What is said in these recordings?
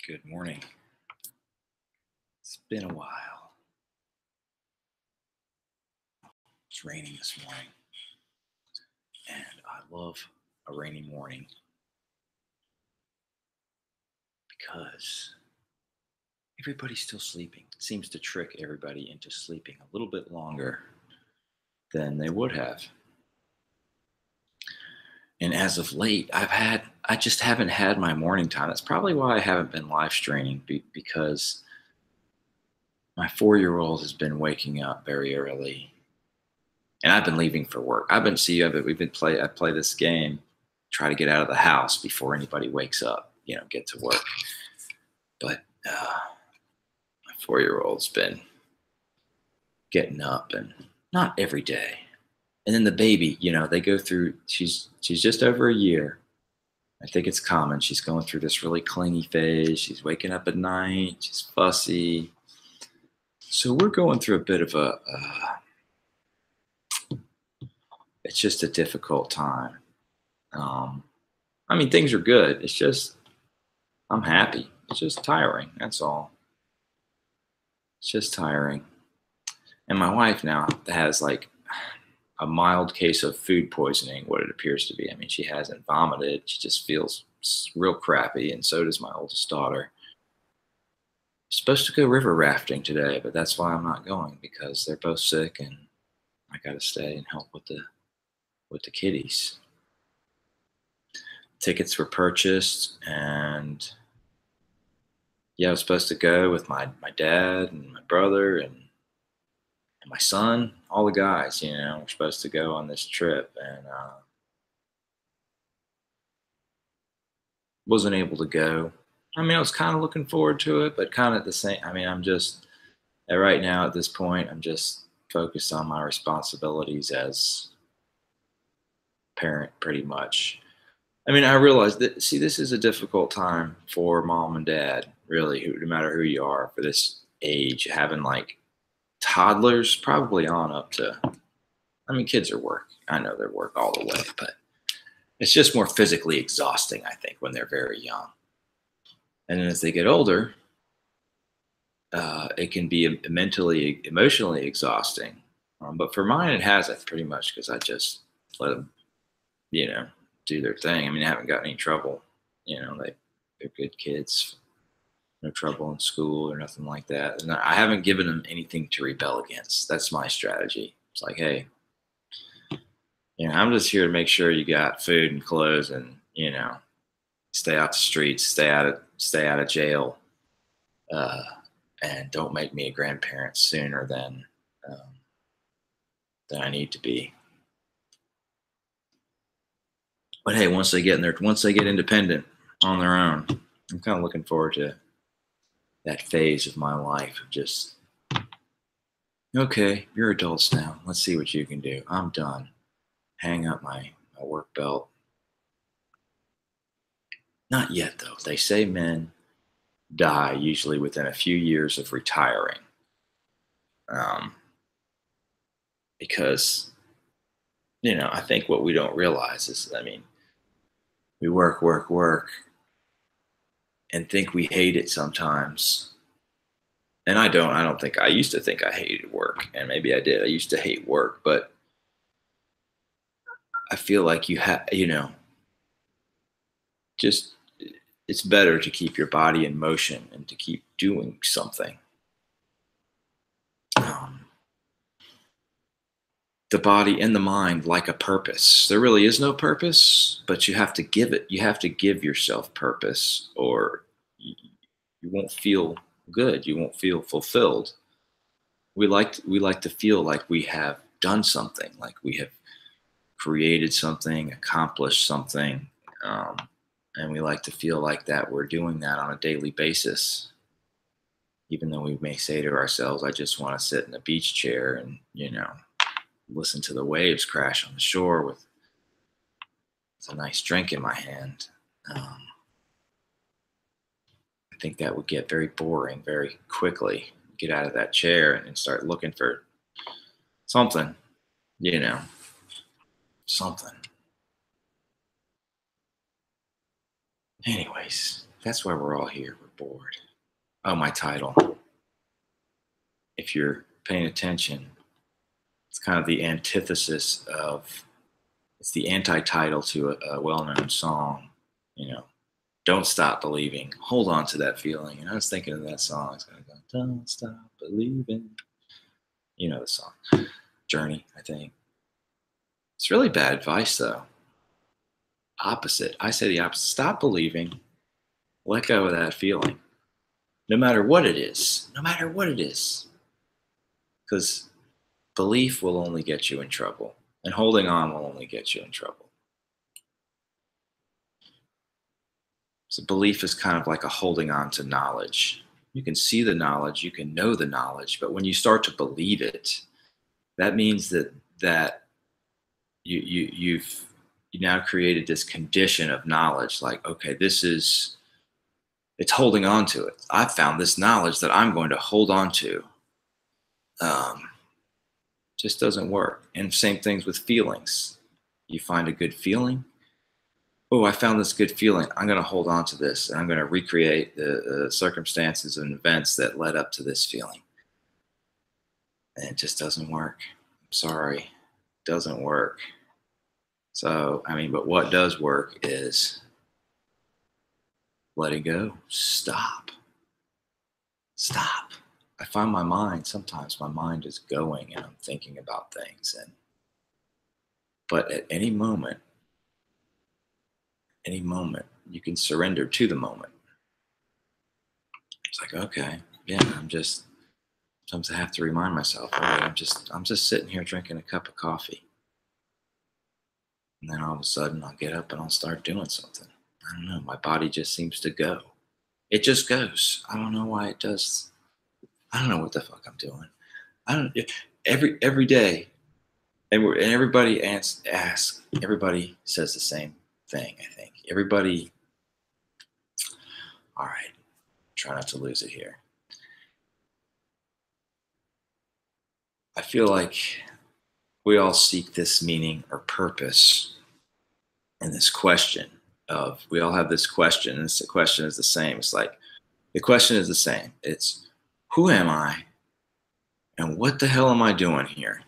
Good morning. It's been a while. It's raining this morning, and I love a rainy morning because everybody's still sleeping. It seems to trick everybody into sleeping a little bit longer than they would have. And as of late, I just haven't had my morning time. That's probably why I haven't been live streaming because my 4-year-old has been waking up very early, and I've been leaving for work. I've been see, I've we've been play. I play this game, try to get out of the house before anybody wakes up. Get to work. But my 4-year-old's been getting up, and not every day. And then the baby, they go through. She's just over a year. I think it's common. She's going through this really clingy phase. She's waking up at night. She's fussy. So we're going through a bit of it's just a difficult time. Things are good. It's just, I'm happy. It's just tiring. That's all. It's just tiring. And my wife now has like a mild case of food poisoning, what it appears to be. She hasn't vomited. She just feels real crappy. And so does my oldest daughter. Supposed to go river rafting today, but that's why I'm not going, because they're both sick and I got to stay and help with the kiddies. Tickets were purchased, and I was supposed to go with my dad and my brother and my son, all the guys, we're supposed to go on this trip, and wasn't able to go. I was kind of looking forward to it, but kind of the same. I'm just, right now at this point, I'm just focused on my responsibilities as parent, pretty much. I realize that, see, this is a difficult time for mom and dad, really, no matter who you are, for this age, having like toddlers, probably on up to, kids are work. I know they're work all the way, but it's just more physically exhausting, I think, when they're very young. And then as they get older, it can be mentally, emotionally exhausting. But for mine, it hasn't, pretty much, because I just let them, do their thing. They haven't got any trouble. They're good kids. No trouble in school or nothing like that. And I haven't given them anything to rebel against. That's my strategy. It's like, hey, I'm just here to make sure you got food and clothes, and stay out the streets, stay out of jail, and don't make me a grandparent sooner than I need to be. But hey, once they get independent on their own, I'm kind of looking forward to that phase of my life of just, okay, you're adults now. Let's see what you can do. I'm done. Hang up my work belt. Not yet, though. They say men die usually within a few years of retiring. Because, I think what we don't realize is, we work, and think we hate it sometimes. And I don't think, I used to think I hated work, and maybe I did. I used to hate work, but I feel like you have, just, it's better to keep your body in motion and to keep doing something. The body and the mind like a purpose. There really is no purpose, but you have to give it. You have to give yourself purpose, or you won't feel good. You won't feel fulfilled. We like to feel like we have done something, like we have created something, accomplished something, and we like to feel like that we're doing that on a daily basis. Even though we may say to ourselves, "I just want to sit in a beach chair and listen to the waves crash on the shore with a nice drink in my hand." I think that would get very boring very quickly. Get out of that chair and start looking for something, something. Anyways, that's why we're all here. We're bored. Oh, my title. If you're paying attention, it's kind of the antithesis of, it's the anti-title to a well-known song, you know, Don't Stop Believing. Hold on to that feeling. And I was thinking of that song. It's going to go, don't stop believing. You know the song. Journey, I think. It's really bad advice, though. Opposite. I say the opposite. Stop believing. Let go of that feeling. No matter what it is. No matter what it is. Because belief will only get you in trouble. And holding on will only get you in trouble. So belief is kind of like a holding on to knowledge. You can see the knowledge, you can know the knowledge, but when you start to believe it, that means that you've now created this condition of knowledge. Like, okay, it's holding on to it. I've found this knowledge that I'm going to hold on to. Just doesn't work. And same things with feelings. You find a good feeling. Oh, I found this good feeling. I'm going to hold on to this, and I'm going to recreate the circumstances and events that led up to this feeling. And it just doesn't work. I'm sorry. It doesn't work. So, but what does work is letting go. Stop. Stop. I find sometimes my mind is going and I'm thinking about things. But at any moment, you can surrender to the moment. It's like, okay, yeah, sometimes I have to remind myself, all right, I'm just sitting here drinking a cup of coffee. And then all of a sudden I'll get up and I'll start doing something. I don't know, my body just seems to go. It just goes. I don't know why it does. I don't know what the fuck I'm doing. Every day, and everybody asks, everybody says the same thing, I think. Everybody, all right, try not to lose it here. I feel like we all seek this meaning or purpose and this question we all have this question, and the question is the same. It's like, the question is the same. It's, who am I? And what the hell am I doing here?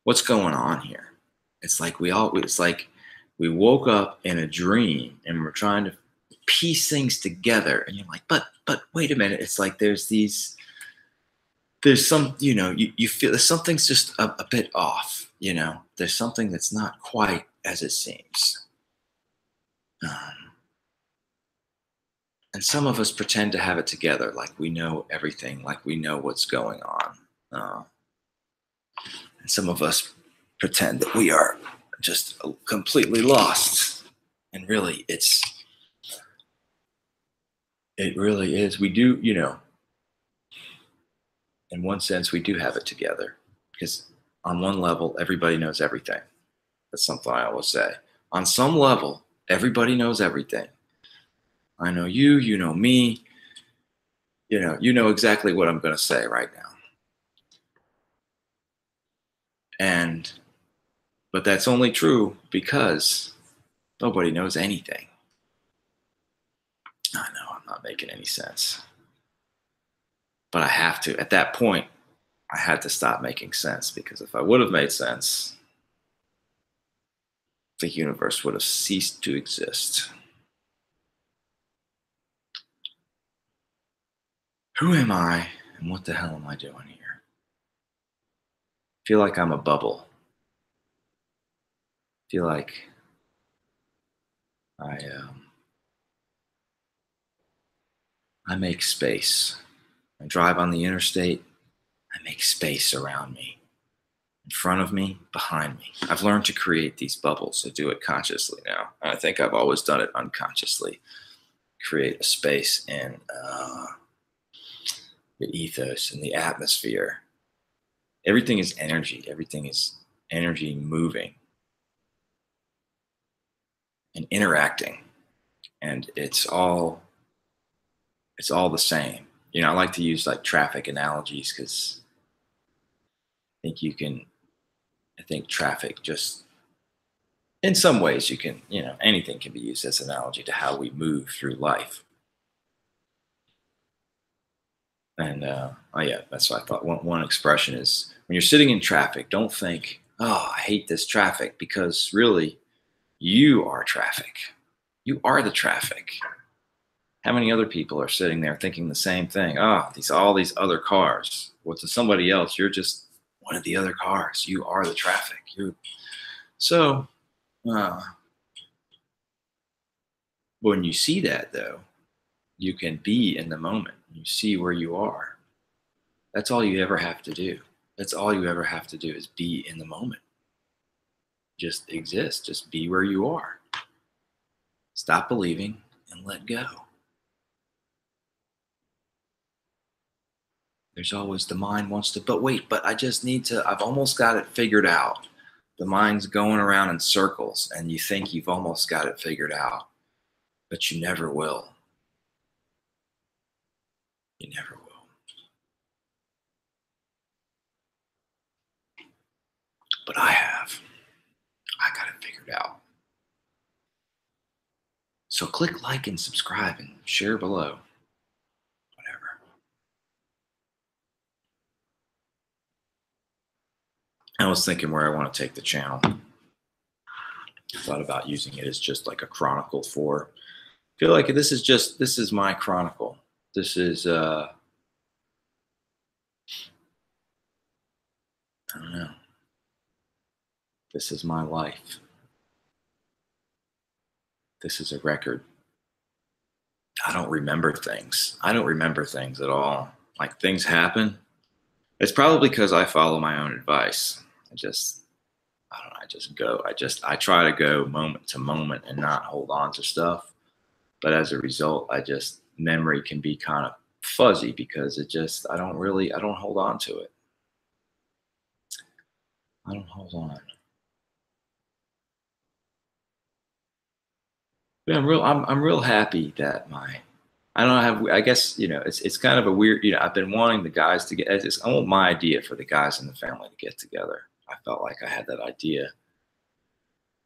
What's going on here? It's like we woke up in a dream and we're trying to piece things together. And you're like, but wait a minute. It's like there's some, you feel that something's just a bit off, there's something that's not quite as it seems. And some of us pretend to have it together, like we know everything, like we know what's going on. And some of us pretend that we are just completely lost. And really, it really is. We do, in one sense, we do have it together. Because on one level, everybody knows everything. That's something I always say. On some level, everybody knows everything. I know you, you know me, you know exactly what I'm going to say right now. But that's only true because nobody knows anything. I know I'm not making any sense. But I have to. At that point, I had to stop making sense, because if I would have made sense, the universe would have ceased to exist. Who am I, and what the hell am I doing here? I feel like I'm a bubble. I feel like I make space. I drive on the interstate. I make space around me, in front of me, behind me. I've learned to create these bubbles. I do it consciously now. I think I've always done it unconsciously. Create a space in the ethos and the atmosphere. Everything is energy. Everything is energy moving and interacting. And it's all the same. I like to use like traffic analogies, because I think traffic just, in some ways you can, anything can be used as an analogy to how we move through life. And oh yeah, that's what I thought. One expression is when you're sitting in traffic, don't think, "Oh, I hate this traffic," because really, you are traffic. You are the traffic. How many other people are sitting there thinking the same thing? Oh, these all these other cars. Well, to somebody else, you're just one of the other cars. You are the traffic. You so uh, when you see that though, you can be in the moment. You see where you are. That's all you ever have to do. That's all you ever have to do is be in the moment. Just exist. Just be where you are. Stop believing and let go. There's always the mind wants to, but wait, but I just need to, I've almost got it figured out. The mind's going around in circles and you think you've almost got it figured out, but you never will. You never will. But I have. I got it figured out. So click like and subscribe and share below. Whatever. I was thinking where I want to take the channel. I thought about using it as just like a chronicle for. I feel like this is my chronicle. This is I don't know. This is my life. This is a record. I don't remember things. I don't remember things at all. Like things happen. It's probably because I follow my own advice. I don't know. I just go. I try to go moment to moment and not hold on to stuff. But as a result, memory can be kind of fuzzy because I don't hold on to it. I don't hold on. Yeah, I'm real happy that I don't have, I guess, it's kind of a weird, I've been wanting the guys to get, I want my idea for the guys in the family to get together. I felt like I had that idea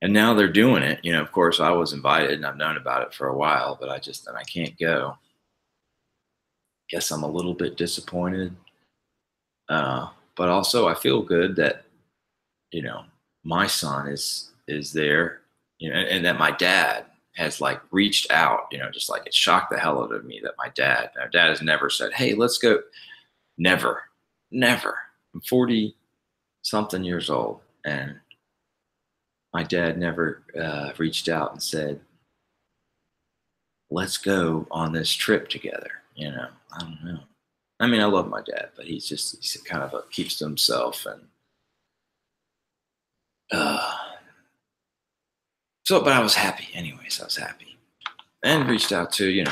and now they're doing it. Of course I was invited and I've known about it for a while, but and I can't go. Guess I'm a little bit disappointed. But also I feel good that, you know, my son is there, and that my dad has like reached out, just like it shocked the hell out of me that our dad has never said, "Hey, let's go." Never, never. I'm 40 something years old, and my dad never reached out and said, "Let's go on this trip together." I don't know. I mean, I love my dad, but he's kind of keeps to himself, and uh, but I was happy, anyways. I was happy, and reached out to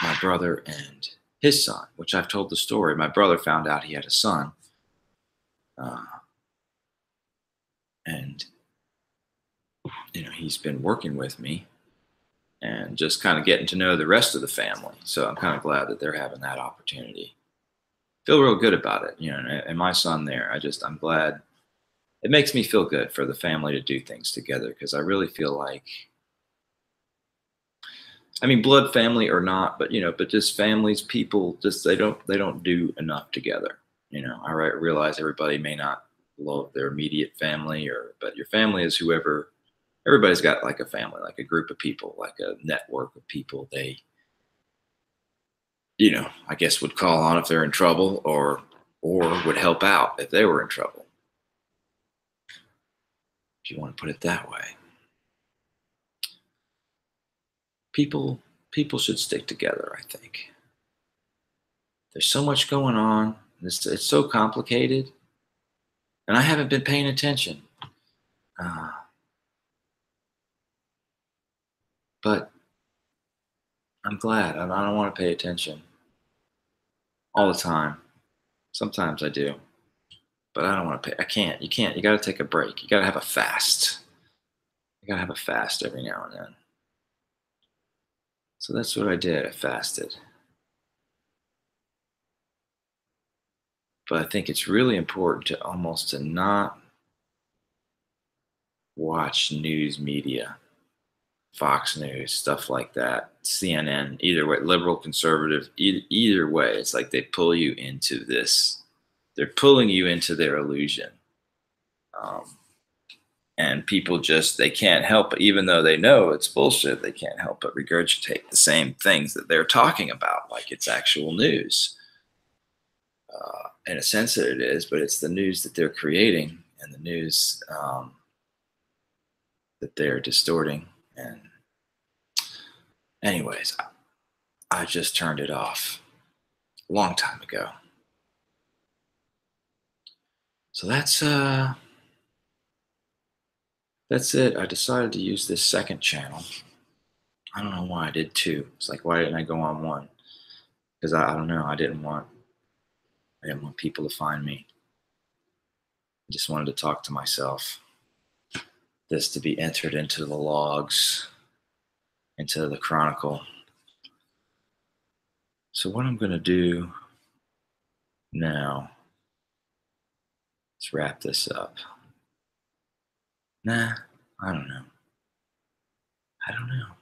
my brother and his son, which I've told the story. My brother found out he had a son, uh, and he's been working with me and just kind of getting to know the rest of the family. So I'm kind of glad that they're having that opportunity. Feel real good about it, and my son there. I'm glad. It makes me feel good for the family to do things together because I really feel like, I mean, blood family or not, but but just families, people, just they don't do enough together. I realize everybody may not love their immediate family, but your family is whoever. Everybody's got like a family, like a group of people, like a network of people. They, I guess would call on if they're in trouble, or would help out if they were in trouble. If you want to put it that way, people should stick together. I think there's so much going on. It's so complicated, and I haven't been paying attention. Uh, but I'm glad. I don't want to pay attention all the time. Sometimes I do, but I don't want to pay. I can't. You can't. You got to take a break. You got to have a fast. You got to have a fast every now and then. So that's what I did. I fasted. But I think it's really important to not watch news media. Fox News, stuff like that, CNN, either way, liberal, conservative, either way, it's like they pull you into this. They're pulling you into their illusion. Um, and people just, they can't help it, even though they know it's bullshit, they can't help but regurgitate the same things that they're talking about like it's actual news. In a sense that it is, but it's the news that they're creating and the news that they're distorting. And anyways, I just turned it off a long time ago. So that's it. I decided to use this second channel. I don't know why I did two. It's like, why didn't I go on one? Because I don't know. I didn't want people to find me. I just wanted to talk to myself. This to be entered into the logs, into the chronicle. So what I'm going to do now, let's wrap this up. Nah, I don't know. I don't know. I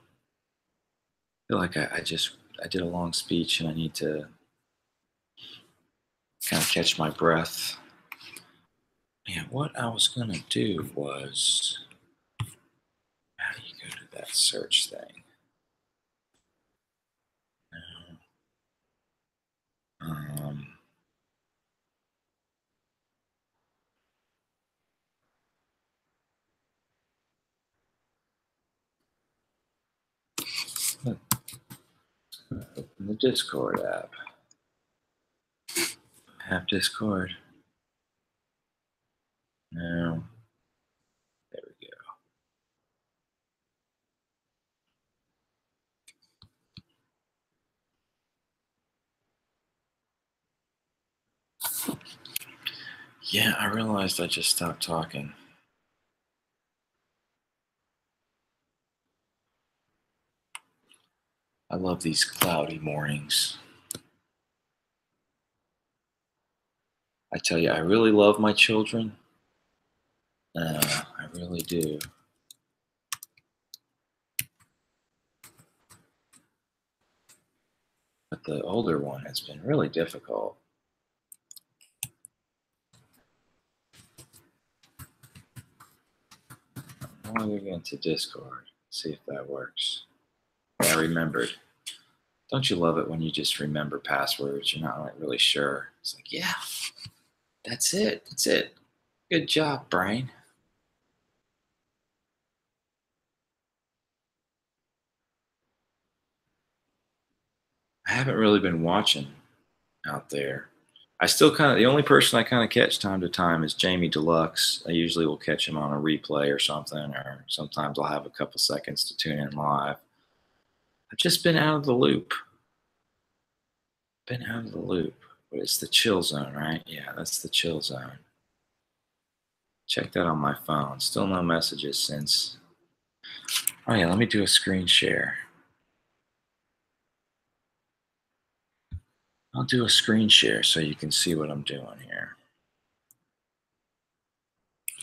feel like I did a long speech and I need to kind of catch my breath. Yeah, what I was going to do was, how do you go to that search thing? Um, Open the Discord app. Have Discord. No. There we go. Yeah, I realized I just stopped talking. I love these cloudy mornings. I tell you, I really love my children. I really do. But the older one has been really difficult. I'm logging into Discord. See if that works. I remembered. Don't you love it when you just remember passwords? You're not like really sure. It's like, yeah, that's it. That's it. Good job, brain. I haven't really been watching out there. I still kind of, the only person I kind of catch time to time is Jamie Deluxe. I usually will catch him on a replay or something, or sometimes I'll have a couple seconds to tune in live. I've just been out of the loop. Been out of the loop. But it's the chill zone, right? Yeah, that's the chill zone. Check that on my phone. Still no messages since. Oh, yeah, let me do a screen share. I'll do a screen share so you can see what I'm doing here.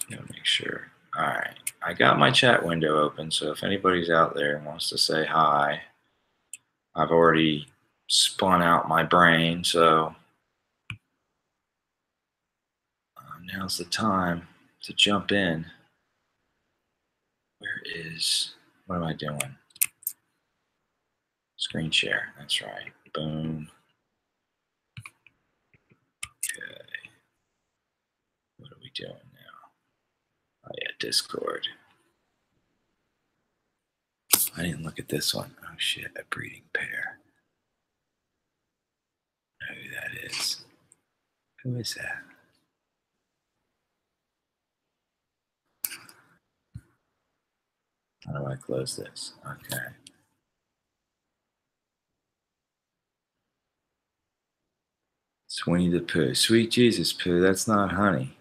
Make sure. All right. I got my chat window open, so if anybody's out there and wants to say hi, I've already spun out my brain, so now's the time to jump in. What am I doing? Screen share. That's right. Boom. Okay. What are we doing now? Oh, yeah, Discord. I didn't look at this one. Oh, shit. A breeding pair. I know who that is. Who is that? How do I close this? Okay. It's Winnie the Pooh. Sweet Jesus, Pooh, that's not honey.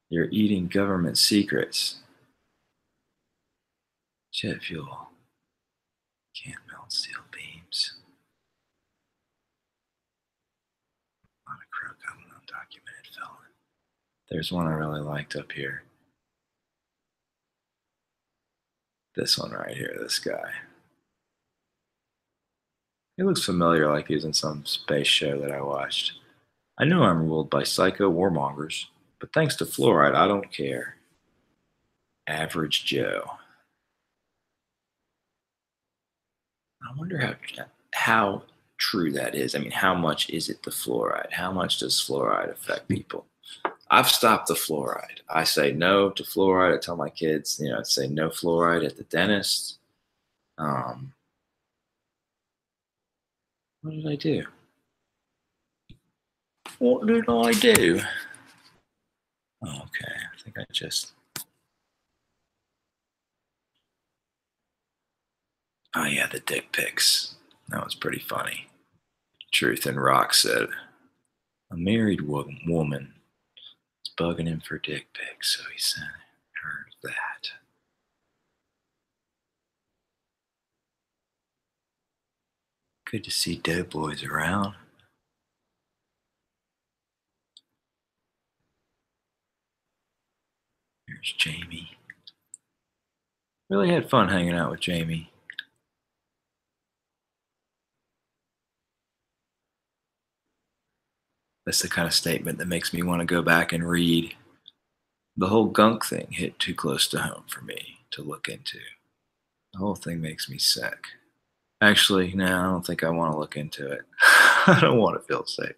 You're eating government secrets. Jet fuel. Can't melt steel beams. On a crook, I'm an undocumented felon. There's one I really liked up here. This one right here, this guy. He looks familiar, like he was in some space show that I watched. I know I'm ruled by psycho warmongers, but thanks to fluoride, I don't care. Average Joe. I wonder how true that is. I mean, how much is it the fluoride? How much does fluoride affect people? I've stopped the fluoride. I say no to fluoride. I tell my kids, I say no fluoride at the dentist. Um, what did I do? What did I do? Oh, okay, I think I just. Oh yeah, the dick pics. That was pretty funny. Truth and Rock said a married woman is bugging him for dick pics, so he sent her that. Good to see Doughboys around. Here's Jamie. Really had fun hanging out with Jamie. That's the kind of statement that makes me want to go back and read. The whole gunk thing hit too close to home for me to look into. The whole thing makes me sick. Actually, no, I don't think I want to look into it. I don't want to feel sick.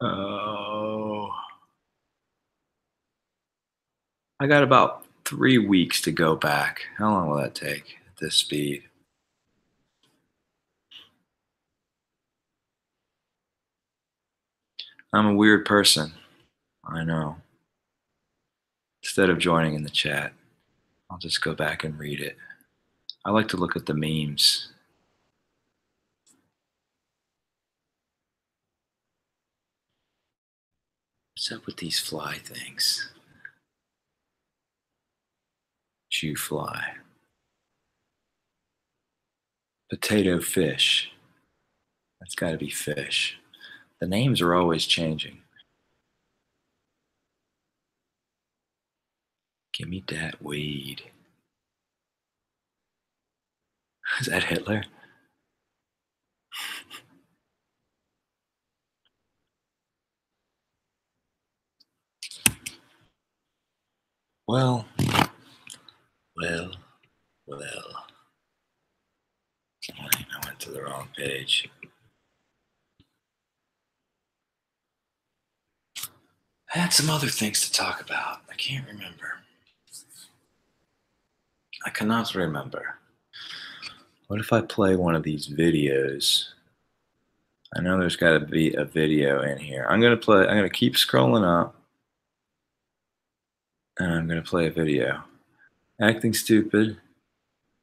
Oh. I got about 3 weeks to go back. How long will that take at this speed? I'm a weird person. I know. Instead of joining in the chat, I'll just go back and read it. I like to look at the memes. What's up with these fly things? Jew fly. Potato fish. That's got to be fish. The names are always changing. Give me that weed. Is that Hitler? Well. I went to the wrong page. I had some other things to talk about. I can't remember. I cannot remember. What if I play one of these videos? I know there's got to be a video in here. I'm going to keep scrolling up. And I'm going to play a video. Acting stupid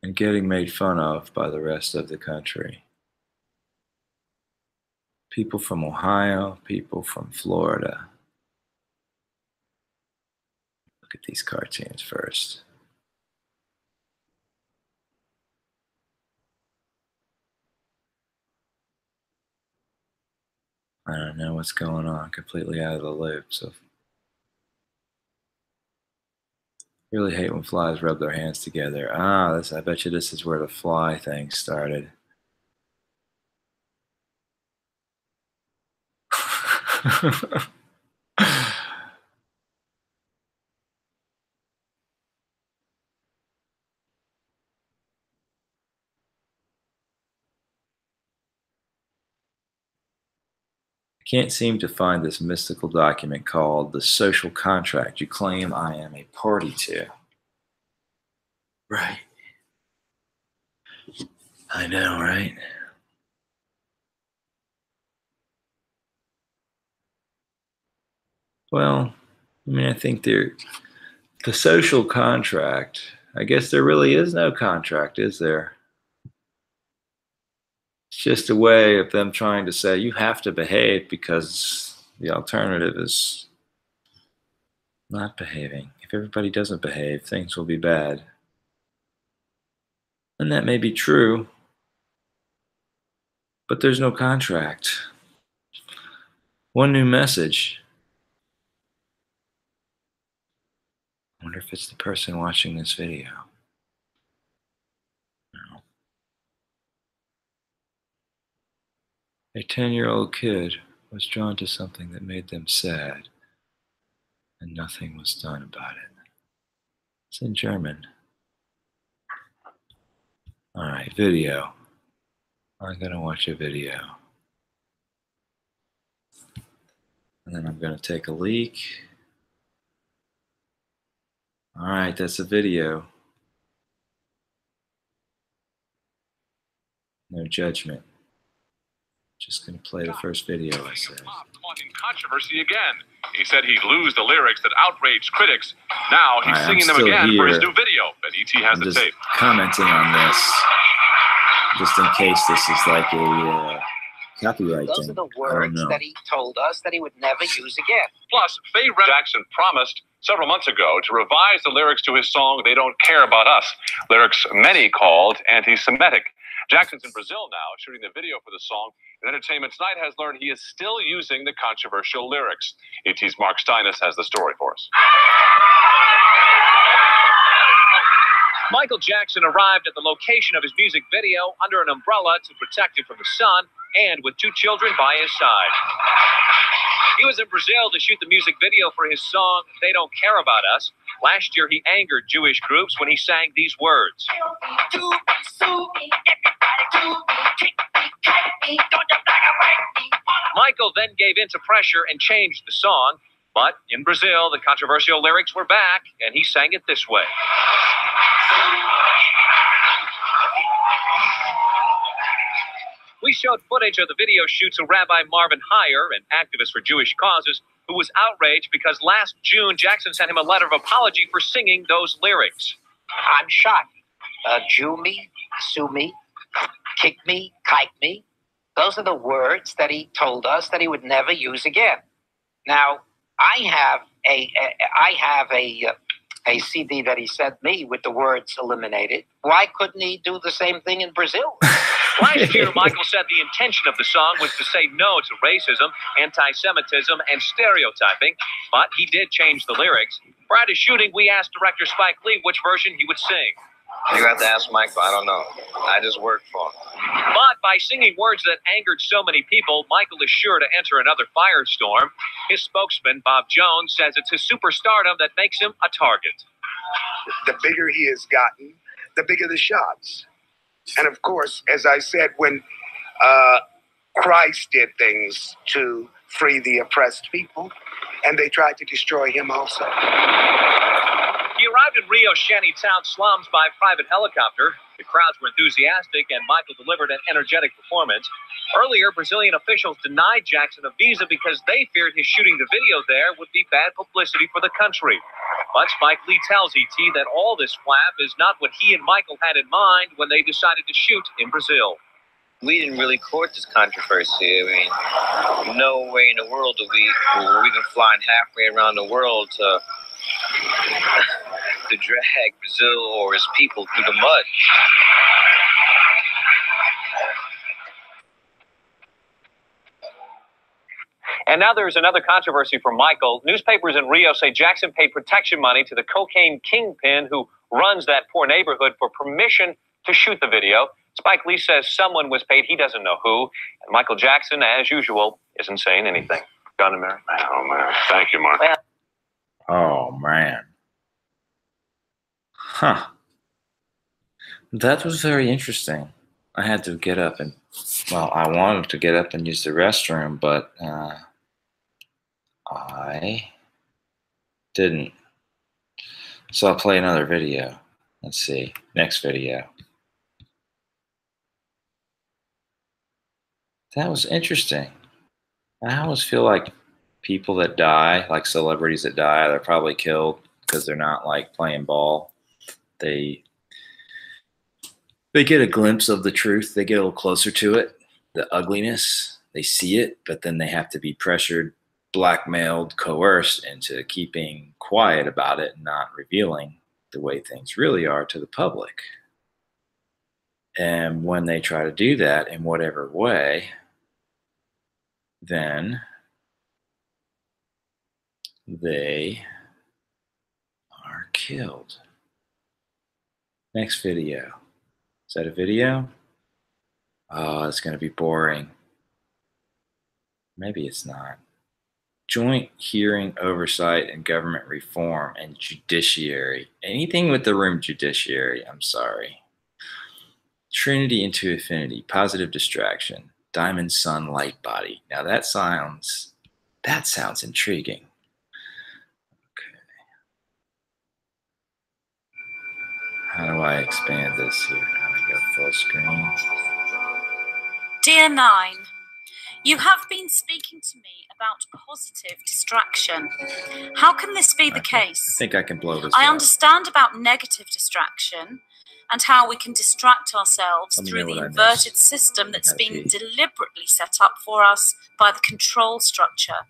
and getting made fun of by the rest of the country. People from Ohio, people from Florida. Look at these cartoons first. I don't know what's going on. Completely out of the loop. So really hate when flies rub their hands together. I bet you this is where the fly thing started. Can't seem to find this mystical document called the social contract you claim I am a party to. Right. I know, right? Well, I think the social contract, I guess there really is no contract, is there? It's just a way of them trying to say you have to behave because the alternative is not behaving. If everybody doesn't behave, things will be bad. And that may be true, but there's no contract. One new message. I wonder if it's the person watching this video. A 10-year-old kid was drawn to something that made them sad, and nothing was done about it. It's in German. All right, video. I'm going to watch a video. And then I'm going to take a leak. All right, that's a video. No judgment. Just going to play the first video, I said. Caught in controversy again. He said he'd lose the lyrics that outraged critics. Now he's singing them again for his new video. But E.T. has the tape. Commenting on this, just in case this is like a copyright Those thing. are the words that he told us that he would never use again. Plus, Faye Jackson promised several months ago to revise the lyrics to his song "They Don't Care About Us," lyrics many called anti-Semitic. Jackson's in Brazil now, shooting the video for the song, and Entertainment Tonight has learned he is still using the controversial lyrics. ET's Mark Steinis has the story for us. Michael Jackson arrived at the location of his music video under an umbrella to protect him from the sun and with 2 children by his side. He was in Brazil to shoot the music video for his song, "They Don't Care About Us." Last year, he angered Jewish groups when he sang these words. Michael then gave in to pressure and changed the song. But in Brazil, the controversial lyrics were back, and he sang it this way. We showed footage of the video shoot to Rabbi Marvin Heyer, an activist for Jewish causes, who was outraged because last June, Jackson sent him a letter of apology for singing those lyrics. I'm shocked. Jew me, sue me, kick me, kike me. Those are the words that he told us that he would never use again. Now, I have a CD that he sent me with the words eliminated. Why couldn't he do the same thing in Brazil? Last year, Michael said the intention of the song was to say no to racism, anti-Semitism, and stereotyping, but he did change the lyrics. Prior to shooting, we asked director Spike Lee which version he would sing. You have to ask Michael. I don't know. I just work for him. But by singing words that angered so many people, Michael is sure to enter another firestorm. His spokesman, Bob Jones, says it's his superstardom that makes him a target. The bigger he has gotten, the bigger the shots. And of course, as I said, when Christ did things to free the oppressed people, and they tried to destroy him also. He arrived in Rio shantytown slums by private helicopter. The crowds were enthusiastic, and Michael delivered an energetic performance. Earlier, Brazilian officials denied Jackson a visa because they feared his shooting the video there would be bad publicity for the country. But Spike Lee tells ET that all this flap is not what he and Michael had in mind when they decided to shoot in Brazil. We didn't really court this controversy. I mean, no way in the world do we've been flying halfway around the world to drag Brazil or his people through the mud. And now there's another controversy for Michael. Newspapers in Rio say Jackson paid protection money to the cocaine kingpin who runs that poor neighborhood for permission to shoot the video. Spike Lee says someone was paid, he doesn't know who. And Michael Jackson, as usual, isn't saying anything. John and Mary. Oh, man. Thank you, Mark. Oh, man. Huh. That was very interesting. I had to get up and, well, I wanted to get up and use the restroom, but I didn't. So I'll play another video. Let's see. Next video. That was interesting. I always feel like people that die, like celebrities that die, they're probably killed because they're not like playing ball. They get a glimpse of the truth. They get a little closer to it, the ugliness. They see it, but then they have to be pressured, blackmailed, coerced into keeping quiet about it and not revealing the way things really are to the public. And when they try to do that in whatever way, then they are killed. Next video. Is that a video? Oh, it's going to be boring. maybe it's not. Joint hearing, oversight, and government reform and judiciary. Anything with the room judiciary, I'm sorry. Trinity into affinity, positive distraction, diamond sun light body. Now that sounds intriguing. Okay. How do I expand this here? How do I go full screen? Dear 9, you have been speaking to me about positive distraction. How can this be the case? I think I can blow this I up. understand about negative distraction and how we can distract ourselves through the inverted system that's been deliberately set up for us by the control structure.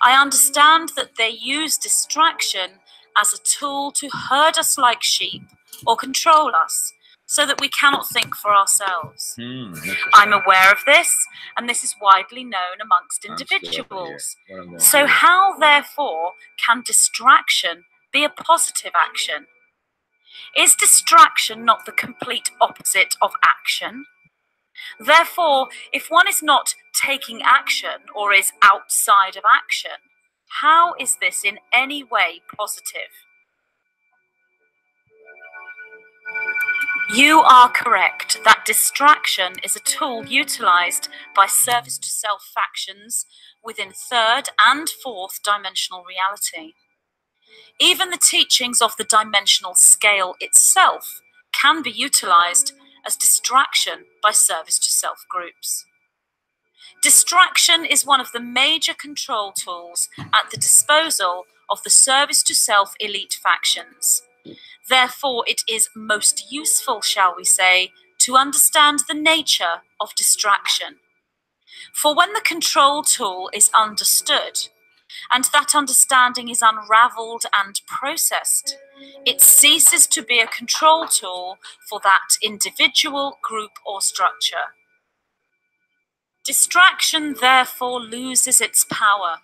I understand that they use distraction as a tool to herd us like sheep or control us, so that we cannot think for ourselves. I'm aware of this, and this is widely known amongst individuals. So how, therefore, can distraction be a positive action? Is distraction not the complete opposite of action? Therefore, if one is not taking action or is outside of action, how is this in any way positive? You are correct that distraction is a tool utilized by service-to-self factions within third and fourth dimensional reality. Even the teachings of the dimensional scale itself can be utilized as distraction by service-to-self groups. Distraction is one of the major control tools at the disposal of the service-to-self elite factions. Therefore, it is most useful, shall we say, to understand the nature of distraction. For when the control tool is understood, and that understanding is unraveled and processed, it ceases to be a control tool for that individual, group, or structure. Distraction, therefore, loses its power.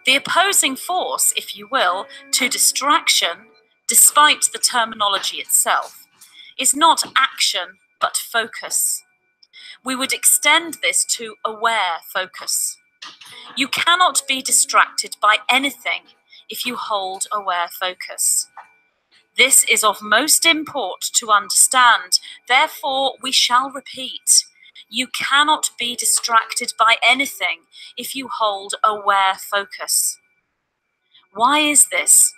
The opposing force, if you will, to distraction, despite the terminology itself, is not action, but focus. We would extend this to aware focus. You cannot be distracted by anything if you hold aware focus. This is of most import to understand, therefore we shall repeat. You cannot be distracted by anything if you hold aware focus. Why is this?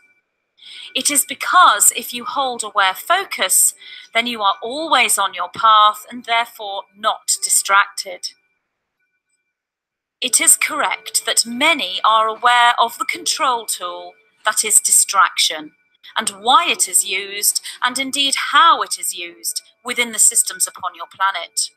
It is because if you hold aware focus, then you are always on your path and therefore not distracted. It is correct that many are aware of the control tool, that is distraction, and why it is used, and indeed how it is used within the systems upon your planet.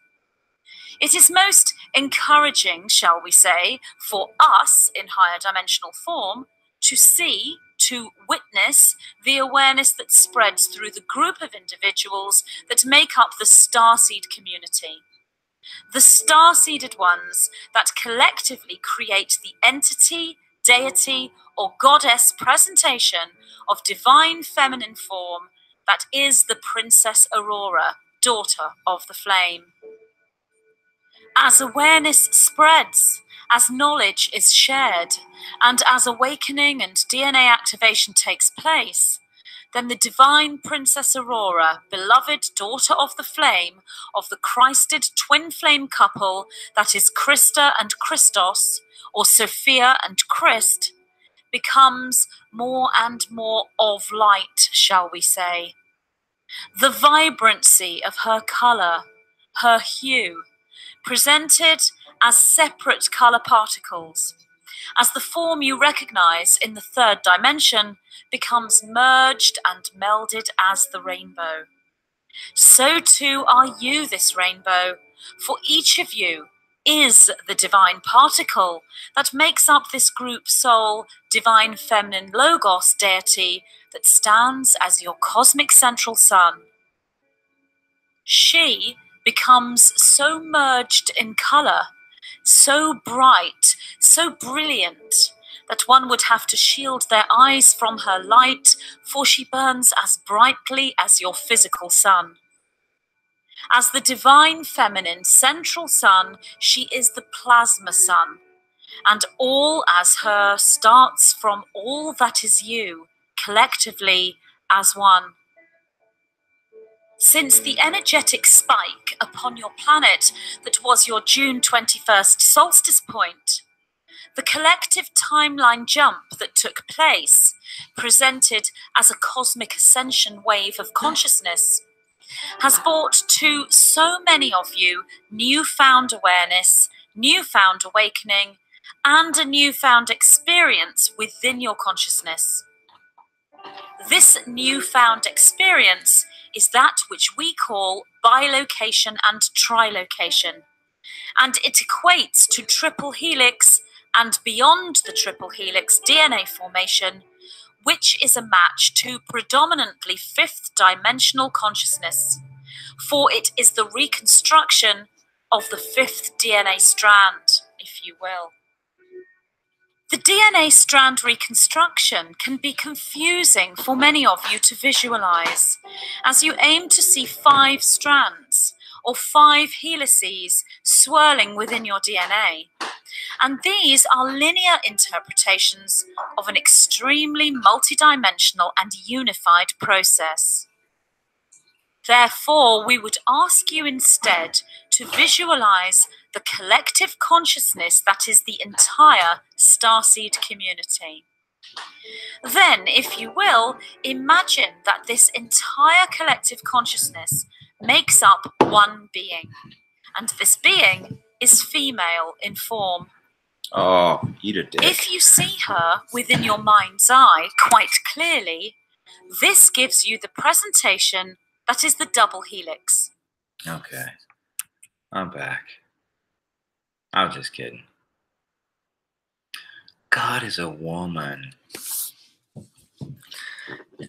It is most encouraging, shall we say, for us in higher dimensional form to see, to witness the awareness that spreads through the group of individuals that make up the starseed community. The star-seeded ones that collectively create the entity, deity, or goddess presentation of divine feminine form that is the Princess Aurora, daughter of the flame. As awareness spreads, as knowledge is shared, and as awakening and DNA activation takes place, then the divine Princess Aurora, beloved daughter of the flame, of the Christed twin flame couple that is Christa and Christos, or Sophia and Christ, becomes more and more of light, shall we say. The vibrancy of her color, her hue, presented as separate color particles, as the form you recognize in the third dimension becomes merged and melded as the rainbow. So too are you this rainbow, for each of you is the divine particle that makes up this group soul, divine feminine logos deity that stands as your cosmic central sun. She becomes so merged in color, so bright, so brilliant, that one would have to shield their eyes from her light, for she burns as brightly as your physical sun. As the divine feminine central sun, she is the plasma sun, and all as her starts from all that is you, collectively as one. Since the energetic spike upon your planet that was your June 21st solstice point, the collective timeline jump that took place, presented as a cosmic ascension wave of consciousness, has brought to so many of you newfound awareness, newfound awakening, and a newfound experience within your consciousness. This newfound experience is that which we call bilocation and trilocation, and it equates to triple helix and beyond the triple helix DNA formation, which is a match to predominantly fifth dimensional consciousness, for it is the reconstruction of the fifth DNA strand, if you will. The DNA strand reconstruction can be confusing for many of you to visualize, as you aim to see 5 strands or 5 helices swirling within your DNA. And these are linear interpretations of an extremely multidimensional and unified process. Therefore, we would ask you instead to visualize the collective consciousness that is the entire starseed community. Then, if you will, imagine that this entire collective consciousness makes up one being, and this being is female in form. Oh, eat a dick. If you see her within your mind's eye quite clearly, this gives you the presentation that is the double helix. Okay. I'm back. I was just kidding. God is a woman.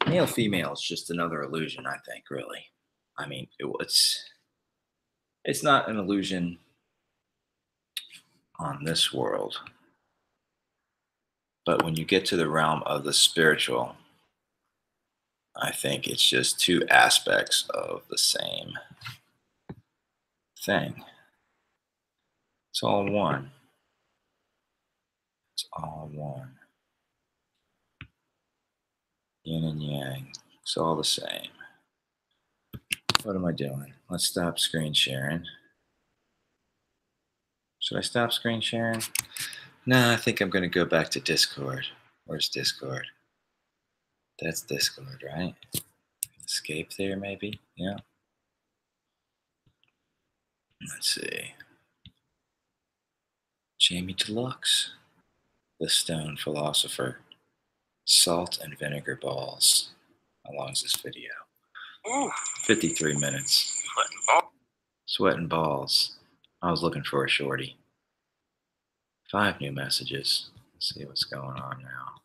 Male female is just another illusion, I think, really. I mean, it's not an illusion on this world. But when you get to the realm of the spiritual, I think it's just 2 aspects of the same thing. It's all one. It's all one. Yin and yang. It's all the same. What am I doing? Let's stop screen sharing. Should I stop screen sharing? No, I think I'm going to go back to Discord. Where's Discord? That's Discord, right? Escape there, maybe? Yeah. Let's see. Jamie Deluxe, the Stone Philosopher, Salt and Vinegar Balls. How long is this video? Ooh. 53 minutes. Sweat and balls. I was looking for a shorty. 5 new messages. Let's see what's going on now.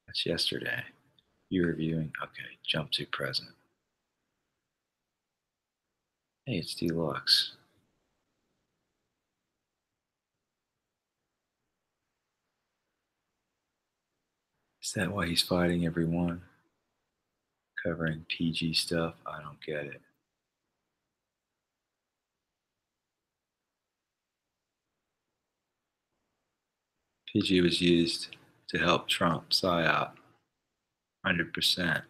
That's yesterday. You reviewing? Okay, jump to present. Hey, it's Deluxe. Is that why he's fighting everyone? Covering PG stuff? I don't get it. PG was used to help Trump PSYOP 100%,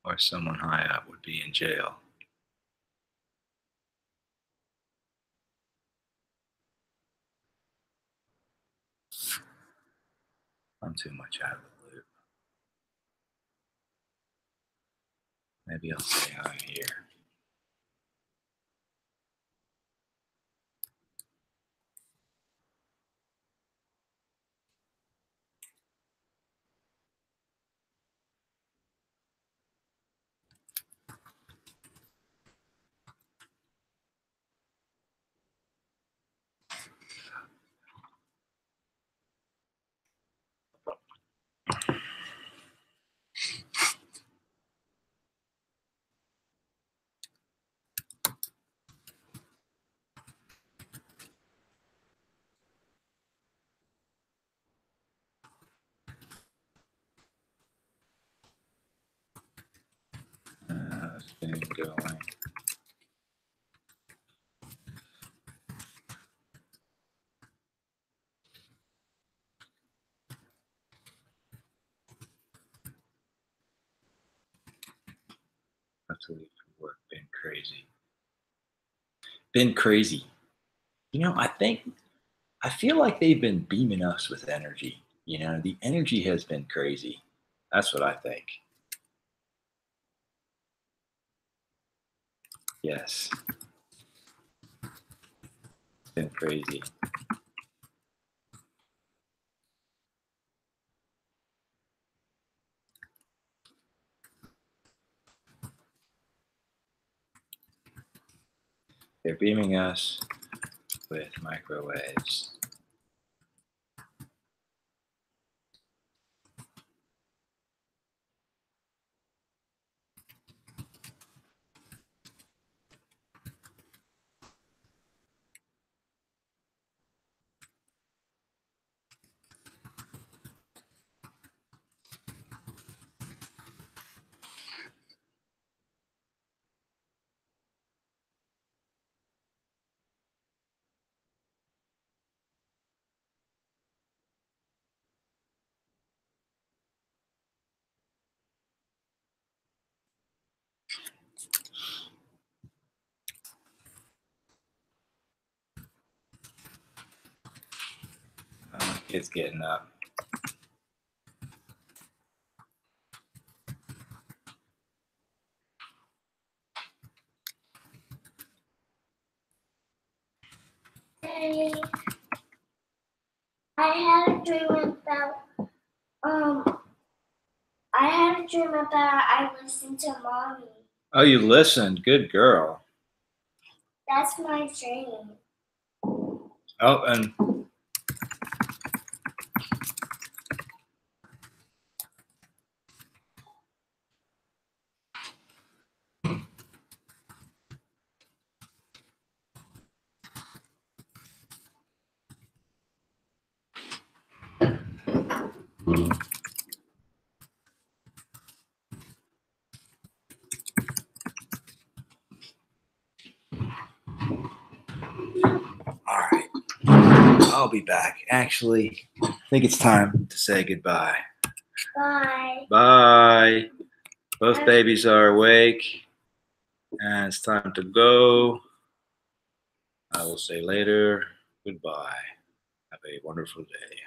or someone high up would be in jail. I'm too much out of the loop. Maybe I'll say hi here. It's been going. to leave for work. Been crazy. Been crazy. You know, I feel like they've been beaming us with energy. You know, the energy has been crazy. That's what I think. Yes. It's been crazy. They're beaming us with microwaves. It's getting up. Hey, I had a dream about I listened to mommy. Oh, you listened. Good girl. That's my dream. Oh, and all right. I'll be back. Actually, I think it's time to say goodbye. Bye. Bye. Both babies are awake, and it's time to go. I will say later, goodbye. Have a wonderful day.